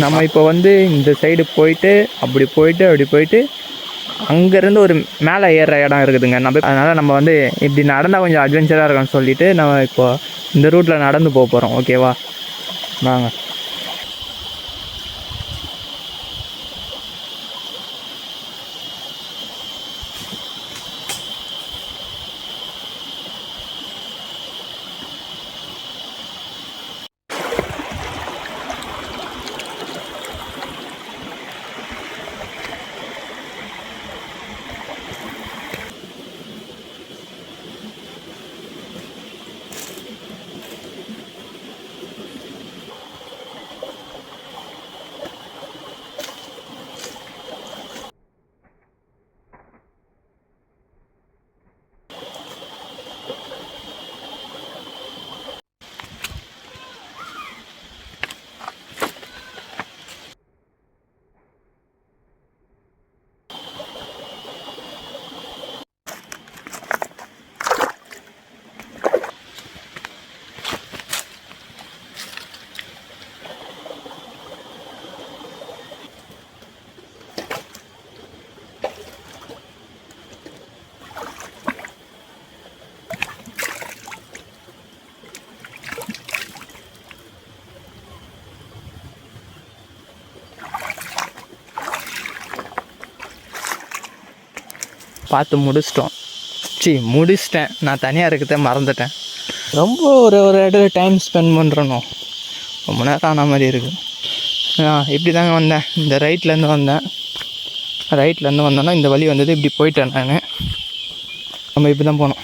நம்ம இப்போ வந்து இந்த சைடு போயிட்டு அப்படி போயிட்டு அங்கேருந்து ஒரு மேலே ஏறுற இடம் இருக்குதுங்க. அதனால் நம்ம வந்து இப்படி நடந்தால் கொஞ்சம் அட்வென்ச்சராக இருக்கும்னு சொல்லிவிட்டு நம்ம இப்போது இந்த ரூட்டில் நடந்து போக போகிறோம். ஓகேவா, வாங்க. பார்த்து முடிச்சிட்டேன். நான் தனியாக இருக்கிறத மறந்துட்டேன். ரொம்ப ஒரு இடத்துல டைம் ஸ்பெண்ட் பண்ணுறனோ, ரொம்ப நேரம் ஆன மாதிரி இருக்குது. இப்படி தாங்க வந்தேன். இந்த ரைட்லேருந்து வந்தோன்னா இந்த வழி வந்தது. இப்படி போயிட்டேன் நான். நம்ம இப்படி தான் போனோம்.